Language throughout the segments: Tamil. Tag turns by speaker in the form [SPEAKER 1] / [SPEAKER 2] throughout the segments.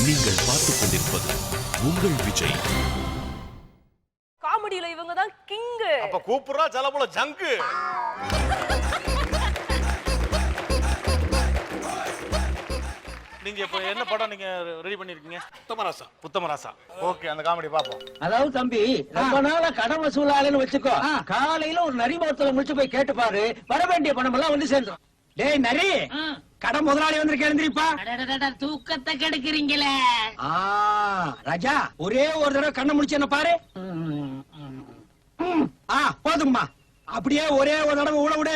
[SPEAKER 1] நீங்கள் பார்த்துக் கொண்டிருப்பது உங்கள் விஜய்.
[SPEAKER 2] காமெடியில இவங்க தான் கிங்.
[SPEAKER 3] அப்ப கூப்புறா ஜலபுல ஜங்கு. நீங்க இப்ப என்ன படம் நீங்க ரெடி பண்ணிருக்கீங்க? புத்தமராசா. ஓகே, அந்த காமெடி பாப்போம்.
[SPEAKER 4] அதாவது தம்பி, ரொம்ப நாளா கடன் வசூலாளன்னு வச்சுக்கோ. காலையில ஒரு நரி மரத்துல முடிச்சு போய் கேட்டு பாரு, வர வேண்டிய பணம் எல்லாம் வந்து சேர்ந்துரும். டேய் நரி, கடன் முதலாளி வந்திருக்க எழுந்திரிப்பா.
[SPEAKER 5] தூக்கத்தை கெடுக்கிறீங்களே.
[SPEAKER 4] ராஜா, ஒரே ஒரு தடவை கண்ணை முடிச்சு என்ன பாரு. போதும்மா, அப்படியே ஒரே ஒரு தடவை ஊழ விடு.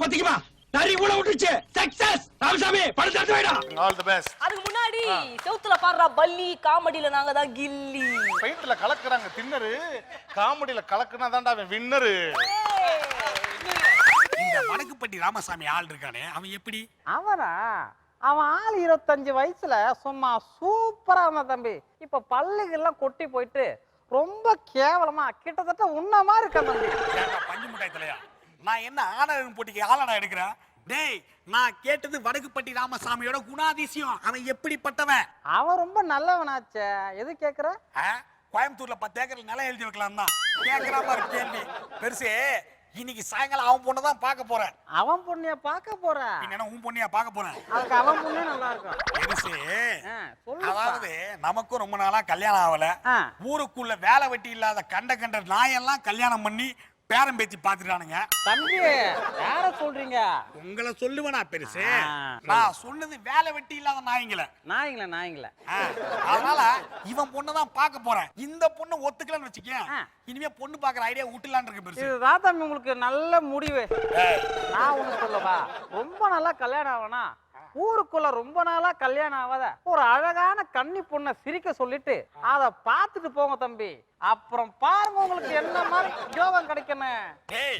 [SPEAKER 4] பத்திக்குமா, நரி ஊழ விட்டுச்சு. சக்சஸ். ராமசாமி, பணத்தை எடுத்து வைடா.
[SPEAKER 3] All the best.
[SPEAKER 2] அதுக்கு முன்னாடி செவுத்துல பாடுறா பல்லி, காமெடியில நாங்க தான் கில்லி.
[SPEAKER 3] ஃபைட்ல கலக்குறாங்க தின்னரு, காமெடியில கலக்குனா தான்டா அவன் வின்னரு.
[SPEAKER 6] இந்த வடக்குப்பட்டி ராமசாமி ஆள் இருக்கானே, அவன் எப்படி?
[SPEAKER 7] அவன் ஆள் 25 வயசுல சும்மா சூப்பரா இருந்தான் தம்பி. இப்ப பல்லுகள்லாம் கொட்டி போயிட்டு ரொம்ப கேவலமா கிட்டத்தட்ட உன்ன மாதிரி இருக்கான் தம்பி.
[SPEAKER 6] பஞ்சு முட்டாய் தலையா, நான் என்ன ஆணவன் போட்டிக்கு ஆளடா எடுக்கிறேன்? டேய், நான் கேட்டது வடக்குப்பட்டி ராமசாமியோட குணாதிசயம். அவன் எப்படிப்பட்டவன்?
[SPEAKER 7] அவன் ரொம்ப நல்லவனாச்சே. எது கேக்குற?
[SPEAKER 6] கோயம்புத்தூர்ல 10 ஏக்கர்ல நிலம் எழுதி வைக்கலாம் தான் கேட்கிற மாதிரி கேள்வி. பெருசு, இன்னைக்கு சாயங்காலம் அவன் பொண்ணை தான் பார்க்க போறேன்.
[SPEAKER 7] அவன் பொண்ணைய பார்க்க போற?
[SPEAKER 6] என்ன உன் பொண்ணையா பார்க்க போறேன்?
[SPEAKER 7] அதுக்கு அவன் பொண்ணே நல்லா இருக்கும்.
[SPEAKER 6] பெருசு,
[SPEAKER 7] சொல்லுப்பா.
[SPEAKER 6] அதாவது நமக்கும் ரொம்ப நாளா கல்யாணம் ஆகல. ஊருக்குள்ள வேலை வெட்டி இல்லாத கண்ட நாயெல்லாம் கல்யாணம் பண்ணி பேரம் பேத்தி பாத்துட்டானுங்க.
[SPEAKER 7] தம்பி, யார சொல்றீங்க?
[SPEAKER 6] உங்களை சொல்லுவேனா பெருசு? நான் சொன்னது வேலை வெட்டி இல்லாத நாய்ங்கள.
[SPEAKER 7] நாய்ங்கள.
[SPEAKER 6] அதனால இவன் பொண்ணதான் பார்க்க போறேன். இந்த பொண்ணு ஒத்துக்கலன்னு வச்சுக்க, இனிமே பொண்ணு பாக்குற ஐடியா விட்டுலான்னு இருக்கு பெருசு.
[SPEAKER 7] இதுதான் தம்பி உங்களுக்கு நல்ல முடிவு. நான் ஒண்ணு சொல்லவா, ரொம்ப நல்லா கல்யாணம் ஆவனா, ஊருக்குள்ள ரொம்ப நாளா கல்யாணம் ஆகாத ஒரு அழகான கன்னி பொண்ணை சிரிக்க சொல்லிட்டு அத பாத்துட்டு போங்க தம்பி. அப்புறம் பாருங்க உங்களுக்கு என்ன மாதிரி யோகம் கிடைக்கணும்.
[SPEAKER 6] டேய்,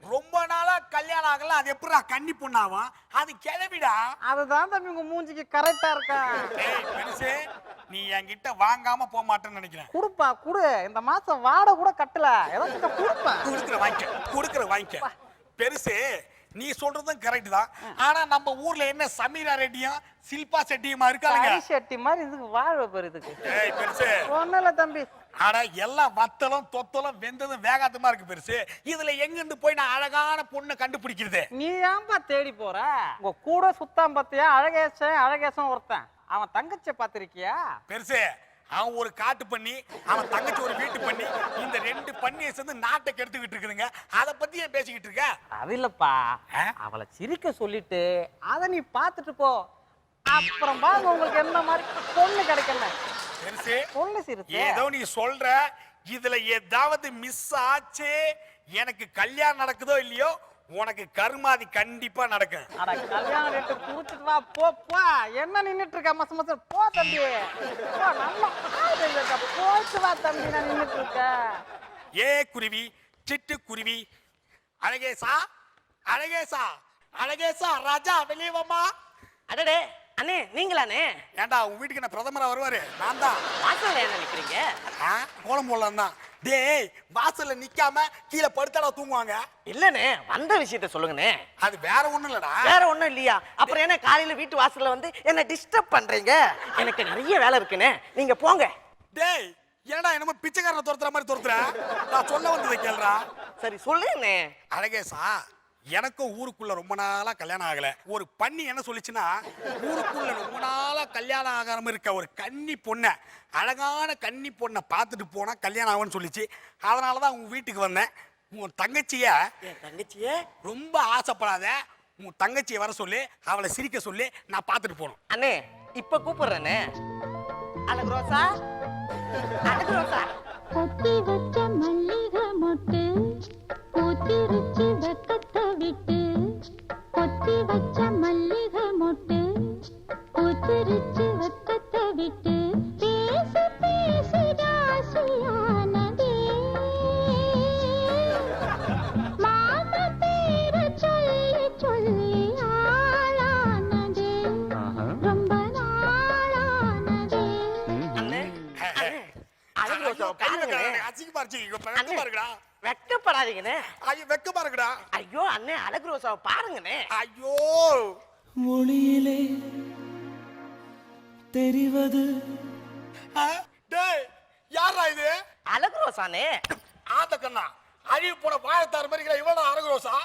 [SPEAKER 6] ரொம்ப நாளா கல்யாணம் ஆகல, அது எப்படிடா கன்னி பொண்ணாவும்? அது கிளவிடா.
[SPEAKER 7] அதுதான் தம்பி உங்க மூஞ்சிக்கு கரெக்டா இருக்கா.
[SPEAKER 6] டேய் பெருசு, நீ என்கிட்ட வாங்காம போக மாட்டேன்னு நினைக்கிறேன்.
[SPEAKER 7] குடுப்பா குடு, இந்த மாசம் வாடகை கூட கட்டல, ஏதாச்சும் குடுப்பா.
[SPEAKER 6] குடுக்குற வாங்கிக்க. பெருசு, நீ சொல்றதும் கரெக்ட் தான். ஆனா நம்ம ஊர்ல என்ன சமீரா ரெட்டியும் சில்பா செட்டியுமா இருக்காங்க?
[SPEAKER 7] செட்டி மாதிரி இதுக்கு வாழ்வ பெருதுக்கு.
[SPEAKER 6] ஏய் பெருசு,
[SPEAKER 7] ஒண்ணுல தம்பி.
[SPEAKER 6] ஆனா எல்லாம் வத்தலும் தொத்தலும் வெந்ததும் வேகாத்தமா இருக்கு பெருசு. இதுல எங்க இருந்து போய் நான் அழகான பொண்ணை கண்டுபிடிக்கிறது?
[SPEAKER 7] நீ ஏன்பா தேடி போற? உங்க கூட சுத்தாம் பத்தியா அழகேசன் ஒருத்தன். அவன் தங்கச்சிய பாத்திருக்கியா?
[SPEAKER 6] பெருசு, அவன் ஒரு காட்டு பண்ணி, அவன் தங்கச்சி ஒரு வீட்டு பண்ணி, இந்த 2 பண்ணியை சேர்ந்து நாட்டை கெடுத்துக்கிட்டு இருக்குதுங்க. அத பத்தி ஏன் பேசிக்கிட்டு இருக்க?
[SPEAKER 7] அது இல்லப்பா, அவளை சிரிக்க சொல்லிட்டு அத நீ பாத்துட்டு போ. அப்புறம் பாருங்க உங்களுக்கு என்ன மாதிரி பொண்ணு கிடைக்கல.
[SPEAKER 6] பெருசு,
[SPEAKER 7] பொண்ணு சிரிச்சு
[SPEAKER 6] ஏதோ நீ சொல்ற, இதுல ஏதாவது மிஸ் ஆச்சு, எனக்கு கல்யாணம் நடக்குதோ இல்லையோ, உனக்கு கருமாதி கண்டிப்பா நடக்கும்.
[SPEAKER 7] அட கல்யாணம் ரேட்டு குடிச்சிட்டு வா, போ. என்ன நின்னுட்டு இருக்க மச போ தம்பி. போ, நல்லா போச்சு வா தம்பி, நான் நின்னுட்டு இருக்கேன்.
[SPEAKER 6] ஏ குருவி, சிட்டு குருவி, அழகேசா ராஜா வெளியே வாமா.
[SPEAKER 2] அடடே அண்ணே, நீங்களானே?
[SPEAKER 6] ஏண்டா, உன் வீட்டுக்கு என்ன பிரதமரா வருவாரு? நான் தான்.
[SPEAKER 2] வாசல்ல என்ன நிக்கிறீங்க?
[SPEAKER 6] கோலம் போடலாம் தான். டேய், வாசல்ல நிக்காம கீழே படுத்தாடா தூங்குவாங்க.
[SPEAKER 2] இல்லனே, வந்த விஷயத்த சொல்லுங்கண்ணே.
[SPEAKER 6] அது வேற ஒண்ணும் இல்லடா.
[SPEAKER 2] வேற ஒண்ணும் இல்லையா? அப்புறம் என்ன காலையில வீட்டு வாசல்ல வந்து என்ன டிஸ்டர்ப் பண்றீங்க? எனக்கு நிறைய வேலை இருக்குண்ணே, நீங்க போங்க.
[SPEAKER 6] டேய், ஏன்டா என்னமோ பிச்சைக்காரனை துரத்துற மாதிரி துரத்துற? நான் சொல்ல வந்ததை கேளுடா.
[SPEAKER 2] சரி சொல்லுங்கண்ணே.
[SPEAKER 6] அழகேசா, எனக்கும் ஊருக்குள்ள ரொம்ப நாளா கல்யாணம் ஆகல. ஒரு பண்ணி என்ன சொல்லிச்சுன்னா, ஊருக்குள்ள ரொம்ப நாளா கல்யாணம் ஆகாம இருக்க ஒரு கன்னி பொண்ணை, அழகான கன்னி பொண்ணை பார்த்துட்டு போனா கல்யாணம் ஆகும்னு சொல்லிச்சு. அதனாலதான் உங்க வீட்டுக்கு வந்தேன். உன் தங்கச்சிய ரொம்ப ஆசைப்படாத, உன் தங்கச்சியை வர சொல்லி அவளை சிரிக்க சொல்லி நான் பார்த்துட்டு போனோம்.
[SPEAKER 2] அண்ணே, இப்ப கூப்பிடுறேனே. அழகு ரோசா,
[SPEAKER 5] கொத்தி வச்ச மல்லிகை மொட்டு பூத்திருச்சு வெக்கத்தை விட்டு. கொத்தி வச்ச மல்லிகை மொட்டு பூத்திருச்சு வெக்கத்தை விட்டு. பேசி பேசி ராசியானதே, மாமா பேர சொல்லி சொல்லி ஆளானதே, ரொம்ப நாளானதே.
[SPEAKER 2] அண்ணே, அழகு ரோசா
[SPEAKER 6] பாருங்கடா.
[SPEAKER 2] வெக்கப்படாதீங்கண்ணே.
[SPEAKER 6] ஐயோ, வெக்கமா இருக்குடா.
[SPEAKER 2] ஐயோ அண்ணே, அழகு ரோசாவை பாருங்கண்ணே.
[SPEAKER 6] ஐயோ,
[SPEAKER 8] மொழியிலே
[SPEAKER 6] டேய் யாரா இது?
[SPEAKER 2] அழகு ரோசானே.
[SPEAKER 6] ஆத்த கண்ணா அழிவு போன வாழத்தார் மாதிரி இருக்கிற இவனா அரகுரோசா?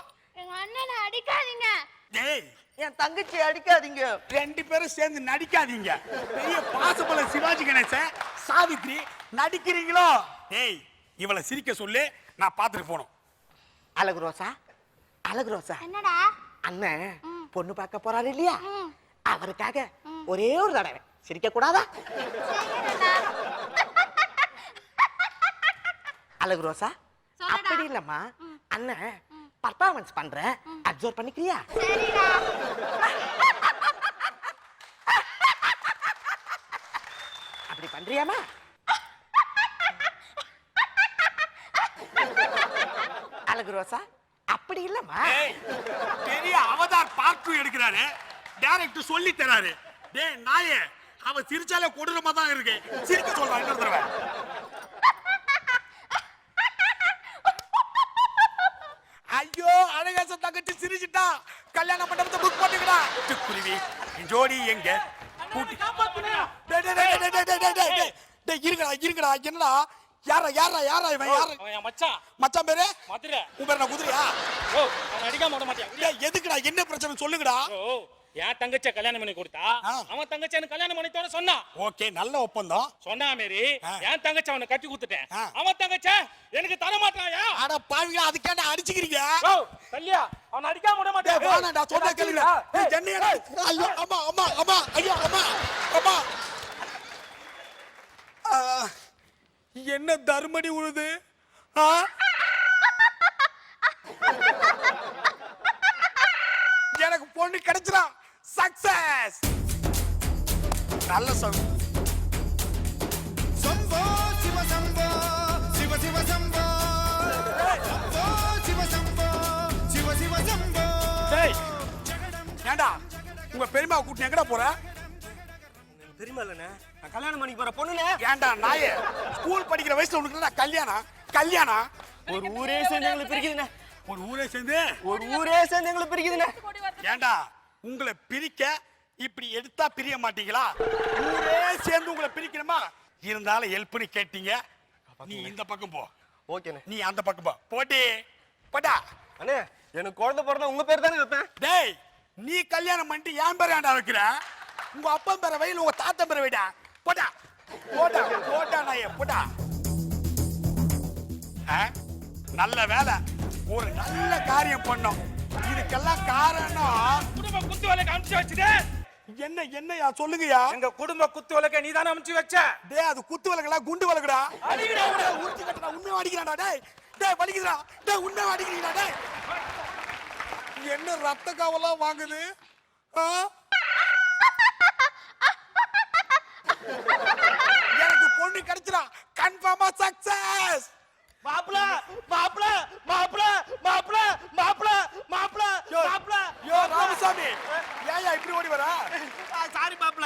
[SPEAKER 5] எங்க அண்ணனை அடிக்காதீங்க.
[SPEAKER 6] டேய்
[SPEAKER 2] என் தங்கச்சி அடிக்காதீங்க.
[SPEAKER 6] ரெண்டு பேரும் சேர்ந்து நடிக்காதீங்க. பெரிய பாசபல சிவாஜி கணேசன் சாவித்ரி நடிக்கிறீங்களோ? டேய் இவளை சிரிக்க சொல்லு, நான் பார்த்துட்டு போனோம்.
[SPEAKER 2] அழகு ரோசா, அழகு ரோசா,
[SPEAKER 5] என்னடா?
[SPEAKER 2] அண்ணன் பொண்ணு பார்க்க போறாரு இல்லையா, அவருக்காக ஒரே ஒரு தடவை சிரிக்க கூடாதா? அழகு ரோசா,
[SPEAKER 5] சொல்லுடா.
[SPEAKER 2] அப்படி இல்லம்மா, அண்ணன் பர்ஃபார்மன்ஸ் பண்ற, அப்சர்வ் பண்ணிக்கிறியா?
[SPEAKER 5] சரிடா.
[SPEAKER 2] அப்படி பண்றியாமா? அழகு ரோசா, அப்படி இல்லம்மா.
[SPEAKER 6] டேய் பெரிய அவதார் பார்ட் 2 எடுக்கிறாரு, டைரக்டர் சொல்லி தராரு. டேய் நாயே, அவ சிரிச்சாலே கொடூரமா தான் இருக்கு. சிரிக்க சொல்றா இன்னொரு தடவை. ஐயோ அழகேச தங்கச்சி சிரிச்சிட்டா. கல்யாண மண்டபத்தை புக் பண்ணிக்கடா. குருவி ஜோடி எங்க கூட்டி டேய் டேய் டேய் டேய் டேய் டேய் டேய் டேய் இருங்கடா என்னடா? யாரா இவன்? யாரு
[SPEAKER 3] அவன் மச்சான்
[SPEAKER 6] மச்சான் பேரு?
[SPEAKER 3] மதுரை.
[SPEAKER 6] உன் பேர் நான் குதிரையா?
[SPEAKER 3] ஓ அவன் அடிக்காம விட மாட்டியா?
[SPEAKER 6] டேய் எதுக்குடா, என்ன பிரச்சனை சொல்லுங்கடா.
[SPEAKER 3] ஓ என் தங்கச்சிய கல்யாணம் பண்ணி கொடுத்தா அவன் தங்கச்சி எனக்கு கல்யாணம் பண்ணி தோட சொன்னா.
[SPEAKER 6] ஓகே நல்ல ஒப்பந்தம்.
[SPEAKER 3] சொன்னா மாரி என் தங்கச்சி அவனை கட்டி கொடுத்துட்டேன்.
[SPEAKER 6] ஆ.
[SPEAKER 3] அவன் தங்கச்சி எனக்கு தர மாட்டாயா?
[SPEAKER 6] அட பாவிங்களா, அதுக்காண்ட அடிச்சுக்கிறீங்க.
[SPEAKER 3] ஓ கல்யா அவன் அடிக்காம விட மாட்டியா?
[SPEAKER 6] டேய் வாடா சொன்னா கேளுங்க. டேய் ஜன்னியடா. ஐயோ அம்மா ஐயோ அம்மா. என்ன தர்மடி உழுது? எனக்கு பொண்ணு கிடைச்சிரா. சக்சஸ். நல்ல சாங்.
[SPEAKER 8] சம்போ சிவ சம்போ சிவ சிவ சம்போ சம்போ சிவ சம்போ சிவ சிவ சம்போ.
[SPEAKER 6] டேய் ஏண்டா உங்க பெரியம்மா கூட்டி எங்கடா போற?
[SPEAKER 4] தெரியுமா இல்லண்ணே, நான் கல்யாணம் பண்ணி போற பொண்ணுனே.
[SPEAKER 6] ஏண்டா நாயே, ஸ்கூல் படிக்கிற வயசுல உனக்கு என்ன கல்யாணம்?
[SPEAKER 4] ஒரு ஊரே சேர்ந்து எங்களுக்கு பிரிக்குதுண்ணே.
[SPEAKER 6] ஒரு ஊரே சேர்ந்து
[SPEAKER 4] எங்களுக்கு பிரிக்குதுண்ணே.
[SPEAKER 6] ஏண்டா உங்களை பிரிக்க இப்படி எடுத்தா பிரிய மாட்டீங்களா? ஊரே சேர்ந்து உங்களை பிரிக்கணுமா? இருந்தாலும் ஹெல்ப் பண்ணி கேட்டீங்க. நீ இந்த பக்கம் போ.
[SPEAKER 4] ஓகேண்ணே.
[SPEAKER 6] நீ அந்த பக்கம் போ. போடா.
[SPEAKER 4] அண்ணே எனக்கு குழந்தை பிறந்தா உங்க பேர் தானே வைப்பேன்.
[SPEAKER 6] டேய் நீ கல்யாணம் பண்ணிட்டு என் பேர் ஏன்டா வைக்கிற? உங்க அப்பா பேரை வயல் உங்க தாத்தா பேரை வைடா. போடா நாயே போடா. நல்ல வேலை, ஒரு நல்ல காரியம் பண்ணோம். இதுக்கெல்லாம் காரணம்
[SPEAKER 3] குடும்ப குத்து விளக்கு அமுச்சு வச்சுட்டு.
[SPEAKER 6] என்னையா சொல்லுங்கயா?
[SPEAKER 3] எங்க குடும்ப குத்து விளக்க நீ தானே அமுச்சு வச்ச.
[SPEAKER 6] டேய் அது குத்து விளக்கல குண்டு விளக்குடா.
[SPEAKER 3] அடிக்கடா
[SPEAKER 6] உருட்டி கட்டடா. உண்மையா அடிக்கிறான்டா. டேய் வலிக்குதுடா. டேய் உண்மையா அடிக்கிறீங்கடா. டேய் என்ன ரத்த காவலாம் வாங்குது? எனக்கு பொண்ணு கிடைச்சிரா. கன்ஃபார்மா சக்சஸ்.
[SPEAKER 3] மாப்ள மாப்ள மாப்ள மாப்ள மாப்ள மாப்ள மாப்ள.
[SPEAKER 6] யோ ராமசாமி ஏயா இப்படி ஓடி வர?
[SPEAKER 3] சாரி மாப்ள.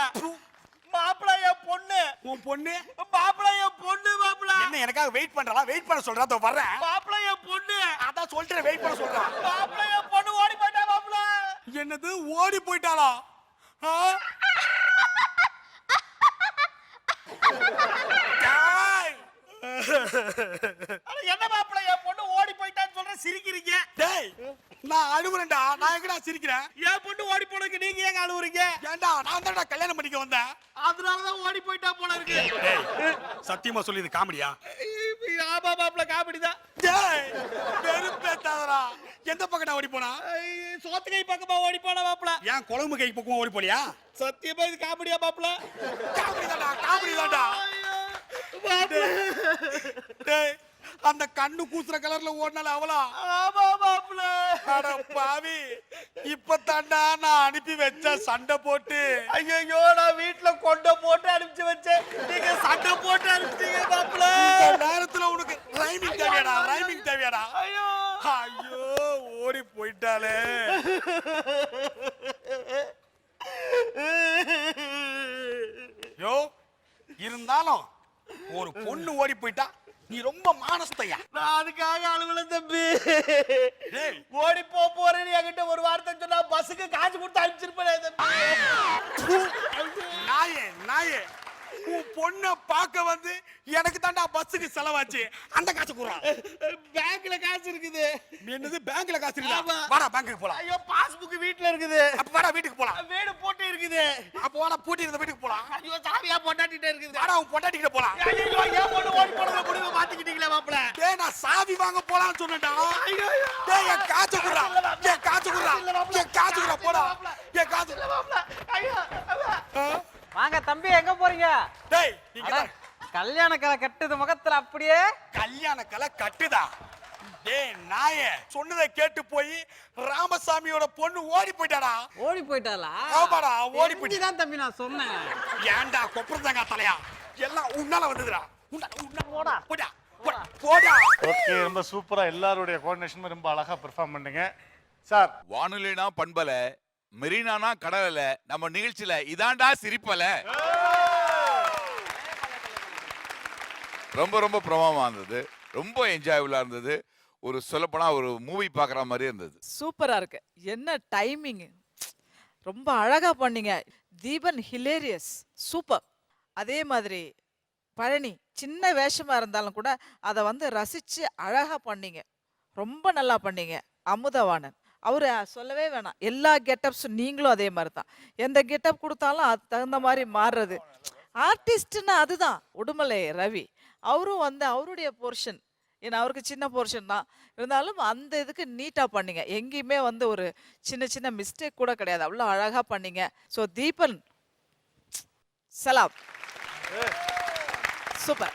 [SPEAKER 3] மாப்ள என் பொண்ணு.
[SPEAKER 6] உன் பொண்ணு?
[SPEAKER 3] மாப்ள என் பொண்ணு. மாப்ள
[SPEAKER 6] என்ன எனக்காக வெயிட் பண்றா? வெயிட் பண்ண சொல்றா. தோ வர்றேன்.
[SPEAKER 3] மாப்ள என் பொண்ணு.
[SPEAKER 6] அதான் சொல்றேன் வெயிட் பண்ண சொல்றா.
[SPEAKER 3] மாப்ள என் பொண்ணு ஓடி போயிட்டா. மாப்ள
[SPEAKER 6] என்னது ஓடி போயிட்டாளா?
[SPEAKER 3] என்ன மாப்ள என் பொண்ணு ஓடி போயிட்டான்னு சொல்ற சிரிக்கிறீங்க?
[SPEAKER 6] டேய் நான் அழுவுறேன்டா. நான் எங்கடா சிரிக்கிறேன்?
[SPEAKER 3] என் பொண்ணு ஓடி போனதுக்கு நீங்க ஏங்க அழுவுறீங்க?
[SPEAKER 6] ஏன்டா நான் தான்டா கல்யாணம் பண்ணிக்க வந்தேன்.
[SPEAKER 3] அதனாலதான் ஓடி போயிட்டா போல இருக்கு.
[SPEAKER 6] டேய் சத்தியமா சொல்லி இது காமெடியா?
[SPEAKER 3] ஆமா மாப்ள காமெடி தான்.
[SPEAKER 6] டேய் வெறுப்பேத்தாதடா. எந்த பக்கடா ஓடி போனா?
[SPEAKER 3] சோத்து கை பக்கமா ஓடி போனா மாப்ள.
[SPEAKER 6] ஏன் குழம்பு கை பக்கமா ஓடி போலியா?
[SPEAKER 3] சத்தியமா இது காமெடியா மாப்ள?
[SPEAKER 6] காமெடி தான்டா. டேய் அந்த கண்ணு கூசுற கலர்ல ஓடுனால அவளா?
[SPEAKER 3] ஆமா மாப்ள.
[SPEAKER 6] அட பாவி, இப்பதான்டா நான் அனுப்பி வச்ச சண்டை போட்டு.
[SPEAKER 3] ஐயோ நான் வீட்ல கொண்ட போட்டு அனுப்பிச்சு வச்சேன். நீங்க சண்டை போட்டு அனுப்பிச்சீங்க மாப்ள.
[SPEAKER 6] இந்த நேரத்துல உனக்கு ரைமிங் தேவையாடா?
[SPEAKER 3] ஐயோ
[SPEAKER 6] ஓடி போயிட்டாலே. யோ இருந்தாலும் ஒரு பொண்ணு ஓடி போயிட்டா நீ ரொம்ப மானஸ்தையா.
[SPEAKER 3] நான் அதுக்காக அலுவல தம்பி.
[SPEAKER 6] டேய்
[SPEAKER 3] ஓடி போறேன்னு என்கிட்ட ஒரு வார்த்தை சொன்னா பஸ்ஸுக்கு காசு கொடுத்து அனுப்பிச்சிருப்பேன் தம்பி.
[SPEAKER 6] நாயே பொண்ணை பார்க்க வந்து எனக்கு தாண்டா பஸ்ஸுக்கு செலவாச்சு. அந்த காசு குடுறா.
[SPEAKER 3] பேங்க்ல காசு இருக்குது.
[SPEAKER 6] என்னது பேங்க்ல காசு இருக்குதா?
[SPEAKER 3] ஆமா.
[SPEAKER 6] வாடா பேங்க்குக்கு போலாம்.
[SPEAKER 3] ஐயோ பாஸ்புக் வீட்ல இருக்குது.
[SPEAKER 6] அப்ப வாடா வீட்டுக்கு போலாம்.
[SPEAKER 3] வீடு போட்டு இருக்குது.
[SPEAKER 6] அப்ப வாடா பூட்டி இருந்த வீட்டுக்கு போலாம்.
[SPEAKER 3] ஐயோ சாவியா பொண்டாட்டிட்ட இருக்குது.
[SPEAKER 6] வாடா உன் பொண்டாட்டிக்கிட்ட போலாம்.
[SPEAKER 3] ஐயோ ஏன் பொண்ணு ஓடி போறத முடிவு மாத்திக்கிட்டீங்களே மாப்ள.
[SPEAKER 6] டேய் நான் சாவி வாங்க போலாம்னு சொன்னேன்டா.
[SPEAKER 3] ஐயோ
[SPEAKER 6] டேய் என் காசு குடுறா. என் காசு குடுறா. என் காசு குடுறா போடா. என் காசு
[SPEAKER 3] இல்ல மாப்ள. ஐயோ
[SPEAKER 7] வாங்க தம்பி, எங்க போறீங்க?
[SPEAKER 6] டேய் இங்க
[SPEAKER 7] அட, கல்யாண கலை கட்டுது முகத்துல அப்படியே.
[SPEAKER 6] கல்யாண கலை கட்டுதா? டேய் நாயே, சொன்னதை கேட்டு போய் ராமசாமியோட பொண்ணு ஓடி போயிட்டாடா.
[SPEAKER 7] ஓடி போயிட்டாளா?
[SPEAKER 6] ஆமாடா, ஓடி போயிட்டா.
[SPEAKER 7] தான் தம்பி நான் சொன்னேன்.
[SPEAKER 6] ஏன்டா கொப்பறதாங்க தலையா? எல்லாம் உன்னால வந்ததுடா.
[SPEAKER 7] போடா.
[SPEAKER 6] போடா. போடா.
[SPEAKER 9] ஓகே, ரொம்ப சூப்பரா எல்லாருடைய கோஆர்டினேஷனும் ரொம்ப அழகா பெர்ஃபார்ம் பண்ணீங்க சார்.
[SPEAKER 10] வானொலினா பண்பல, மெரினானா கடலல, நம்ம நிகழ்ச்சியில இதாண்டா சிரிப்பல. ரொம்ப ரொம்ப பிரமாதமா இருந்தது, ரொம்ப என்ஜாயபிளா இருந்தது. ஒரு சொல்லப்போனா ஒரு மூவி பார்க்குற மாதிரி இருந்தது.
[SPEAKER 11] சூப்பரா இருக்கு. என்ன டைமிங், ரொம்ப அழகா பண்ணீங்க. Deepan hilarious, super. அதே மாதிரி பழனி சின்ன வேஷமா இருந்தாலும் கூட அதை வந்து ரசிச்சு அழகா பண்ணீங்க, ரொம்ப நல்லா பண்ணீங்க. அமுதவாணன் அவரு சொல்லவே வேணாம், எல்லா கெட்டப்ஸும் நீங்களும் அதே மாதிரி தான். எந்த கெட்டப் கொடுத்தாலும் அது தகுந்த மாதிரி மாறுறது. ஆர்டிஸ்ட்னா அதுதான். உடுமலை ரவி அவரும் வந்து அவருடைய போர்ஷன், ஏன்னா அவருக்கு சின்ன போர்ஷன் தான் இருந்தாலும் அந்த இதுக்கு நீட்டாக பண்ணீங்க. எங்கேயுமே வந்து ஒரு சின்ன சின்ன மிஸ்டேக் கூட கிடையாது, அவ்வளோ அழகாக பண்ணீங்க. ஸோ தீபன் சலாம், சூப்பர்.